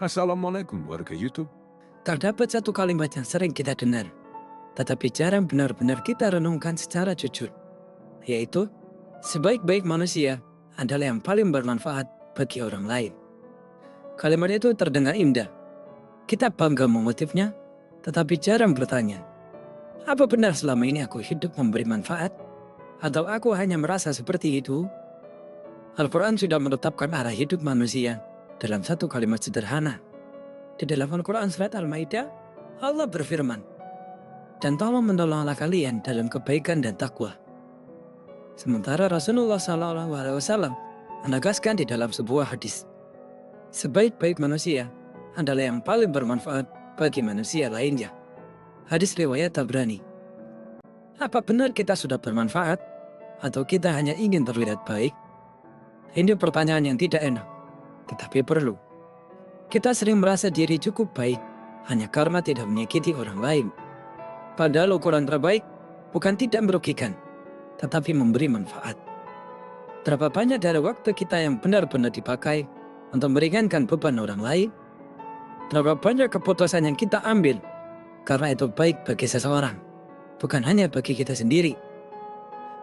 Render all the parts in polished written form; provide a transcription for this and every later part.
Assalamualaikum warga YouTube. Terdapat satu kalimat yang sering kita dengar, tetapi jarang benar-benar kita renungkan secara jujur, yaitu sebaik-baik manusia adalah yang paling bermanfaat bagi orang lain. Kalimat itu terdengar indah. Kita bangga mengutipnya, tetapi jarang bertanya, apa benar selama ini aku hidup memberi manfaat? Atau aku hanya merasa seperti itu? Al-Quran sudah menetapkan arah hidup manusia dalam satu kalimat sederhana. Di dalam Al-Quran surat Al-Maidah, Allah berfirman, dan tolong menolonglah kalian dalam kebaikan dan takwa. Sementara Rasulullah SAW menegaskan di dalam sebuah hadis, sebaik-baik manusia adalah yang paling bermanfaat bagi manusia lainnya. Hadis riwayat Tabrani. Apa benar kita sudah bermanfaat? Atau kita hanya ingin terlihat baik? Ini pertanyaan yang tidak enak, tetapi perlu. Kita sering merasa diri cukup baik hanya karena tidak menyakiti orang lain. Padahal ukuran terbaik bukan tidak merugikan, tetapi memberi manfaat. Berapa banyak dari waktu kita yang benar-benar dipakai untuk meringankan beban orang lain? Berapa banyak keputusan yang kita ambil karena itu baik bagi seseorang, bukan hanya bagi kita sendiri?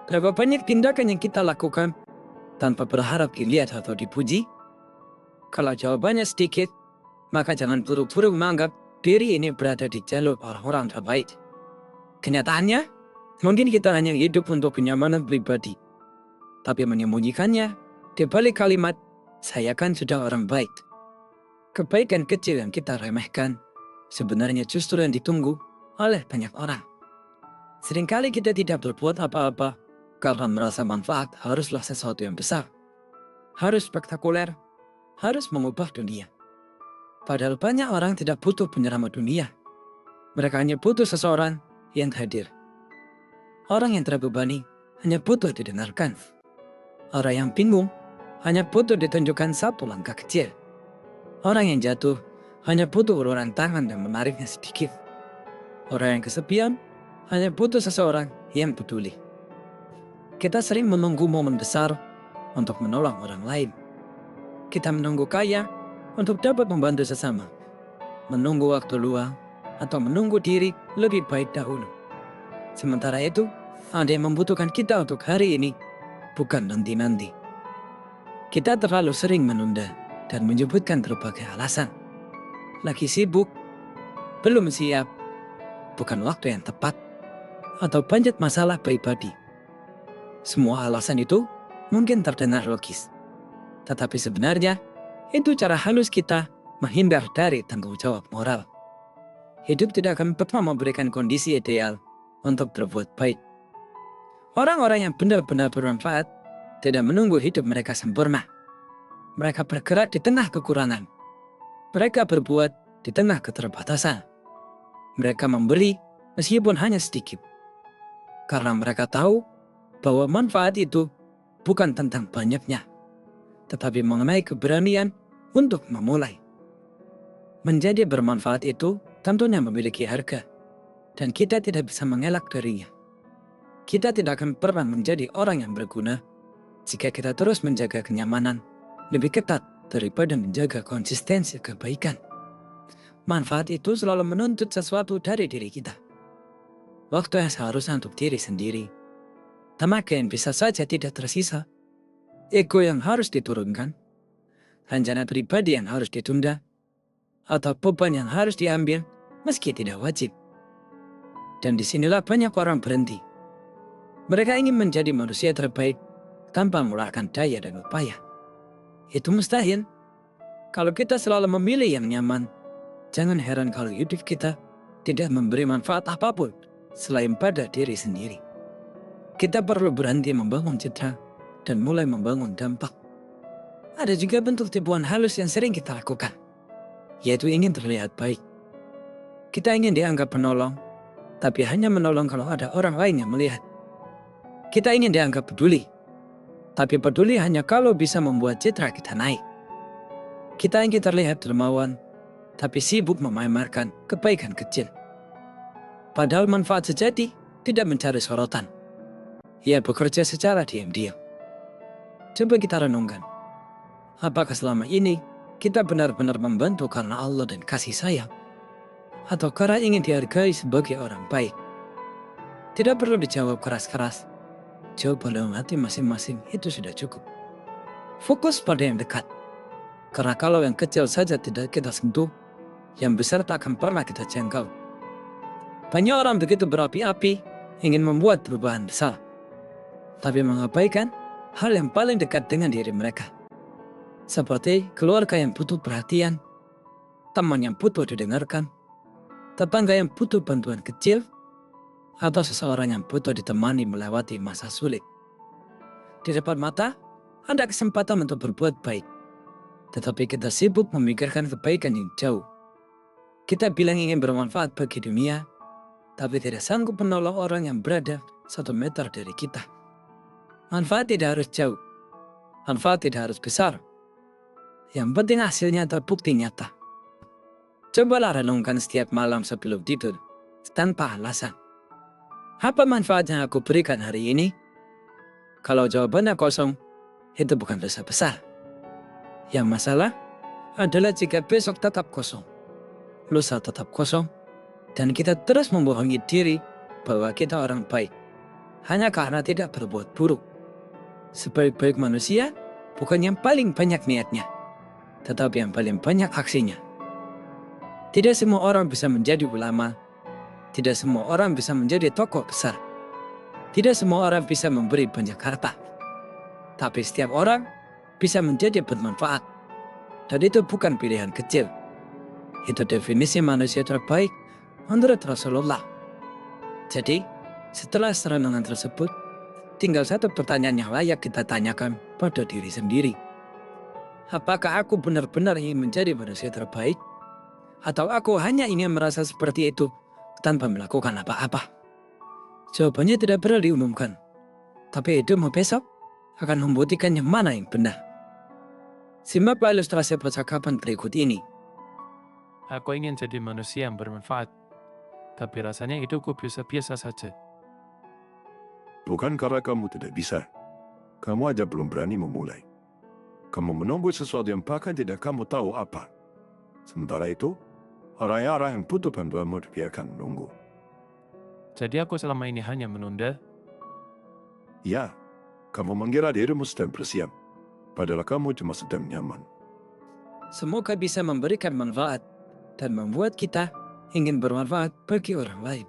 Berapa banyak tindakan yang kita lakukan tanpa berharap dilihat atau dipuji? Kalau jawabannya sedikit, maka jangan buru-buru menganggap diri ini berada di jalur orang-orang terbaik. Kenyataannya, mungkin kita hanya hidup untuk kenyamanan pribadi, tapi menyembunyikannya di balik kalimat, saya kan sudah orang baik. Kebaikan kecil yang kita remehkan, sebenarnya justru yang ditunggu oleh banyak orang. Seringkali kita tidak berbuat apa-apa karena merasa manfaat haruslah sesuatu yang besar, harus spektakuler, harus mengubah dunia. Padahal banyak orang tidak butuh penyelamat dunia. Mereka hanya butuh seseorang yang hadir. Orang yang terbebani hanya butuh didengarkan. Orang yang bingung hanya butuh ditunjukkan satu langkah kecil. Orang yang jatuh hanya butuh uluran tangan dan menariknya sedikit. Orang yang kesepian hanya butuh seseorang yang peduli. Kita sering menunggu momen besar untuk menolong orang lain. Kita menunggu kaya untuk dapat membantu sesama, menunggu waktu luang, atau menunggu diri lebih baik dahulu. Sementara itu, ada yang membutuhkan kita untuk hari ini, bukan nanti-nanti. Kita terlalu sering menunda dan menyebutkan berbagai alasan. Lagi sibuk, belum siap, bukan waktu yang tepat, atau banyak masalah pribadi. Semua alasan itu mungkin terdengar logis, tetapi sebenarnya itu cara halus kita menghindar dari tanggung jawab moral. Hidup tidak akan pernah memberikan kondisi ideal untuk berbuat baik. Orang-orang yang benar-benar bermanfaat tidak menunggu hidup mereka sempurna. Mereka bergerak di tengah kekurangan. Mereka berbuat di tengah keterbatasan. Mereka memberi meskipun hanya sedikit. Karena mereka tahu bahwa manfaat itu bukan tentang banyaknya, tetapi mengenai keberanian untuk memulai. Menjadi bermanfaat itu tentunya memiliki harga, dan kita tidak bisa mengelak darinya. Kita tidak akan pernah menjadi orang yang berguna jika kita terus menjaga kenyamanan lebih ketat daripada menjaga konsistensi kebaikan. Manfaat itu selalu menuntut sesuatu dari diri kita. Waktu yang seharusnya untuk diri sendiri, tenaga yang bisa saja tidak tersisa, ego yang harus diturunkan, rencana pribadi yang harus ditunda, atau beban yang harus diambil meski tidak wajib. Dan disinilah banyak orang berhenti. Mereka ingin menjadi manusia terbaik tanpa mengeluarkan daya dan upaya. Itu mustahil. Kalau kita selalu memilih yang nyaman, jangan heran kalau hidup kita tidak memberi manfaat apapun selain pada diri sendiri. Kita perlu berhenti membangun citra dan mulai membangun dampak. Ada juga bentuk tipuan halus yang sering kita lakukan, yaitu ingin terlihat baik. Kita ingin dianggap penolong, tapi hanya menolong kalau ada orang lain yang melihat. Kita ingin dianggap peduli, tapi peduli hanya kalau bisa membuat citra kita naik. Kita ingin terlihat dermawan, tapi sibuk memamerkan kebaikan kecil. Padahal manfaat sejati tidak mencari sorotan. Ia bekerja secara diam-diam. Coba kita renungkan. Apakah selama ini kita benar-benar membantu karena Allah dan kasih sayang? Atau karena ingin dihargai sebagai orang baik? Tidak perlu dijawab keras-keras. Jawab dalam hati masing-masing, itu sudah cukup. Fokus pada yang dekat. Karena kalau yang kecil saja tidak kita sentuh, yang besar tak akan pernah kita jangkau. Banyak orang begitu berapi-api, ingin membuat perubahan besar, tapi mengabaikan hal yang paling dekat dengan diri mereka. Seperti keluarga yang butuh perhatian, teman yang butuh didengarkan, tetangga yang butuh bantuan kecil, atau seseorang yang butuh ditemani melewati masa sulit. Di depan mata, ada kesempatan untuk berbuat baik, tetapi kita sibuk memikirkan kebaikan yang jauh. Kita bilang ingin bermanfaat bagi dunia, tapi tidak sanggup menolong orang yang berada 1 meter dari kita. Manfaat tidak harus jauh, manfaat tidak harus besar. Yang penting hasilnya terbukti nyata. Cobalah renungkan setiap malam sebelum tidur, tanpa alasan. Apa manfaat yang aku berikan hari ini? Kalau jawabannya kosong, itu bukan dosa besar. Yang masalah adalah jika besok tetap kosong, lusa tetap kosong, dan kita terus membohongi diri bahwa kita orang baik, hanya karena tidak berbuat buruk. Sebaik-baik manusia bukan yang paling banyak niatnya, tetapi yang paling banyak aksinya. Tidak semua orang bisa menjadi ulama, tidak semua orang bisa menjadi tokoh besar, tidak semua orang bisa memberi banyak harta, tapi setiap orang bisa menjadi bermanfaat, dan itu bukan pilihan kecil. Itu definisi manusia terbaik menurut Rasulullah. Jadi, setelah renungan tersebut, tinggal satu pertanyaan yang layak kita tanyakan pada diri sendiri. Apakah aku benar-benar ingin menjadi manusia terbaik? Atau aku hanya ingin merasa seperti itu tanpa melakukan apa-apa? Jawabannya tidak perlu diumumkan, tapi hidupmu besok akan membuktikan yang mana yang benar. Simaklah ilustrasi percakapan berikut ini. Aku ingin jadi manusia yang bermanfaat, tapi rasanya hidupku biasa-biasa saja. Bukan karena kamu tidak bisa. Kamu aja belum berani memulai. Kamu menunggu sesuatu yang bahkan tidak kamu tahu apa. Sementara itu, orang-orang yang butuh bantuanmu dibiarkan menunggu. Jadi aku selama ini hanya menunda. Ya, kamu mengira dirimu sedang bersiap, padahal kamu cuma sedang nyaman. Semoga bisa memberikan manfaat dan membuat kita ingin bermanfaat bagi orang lain.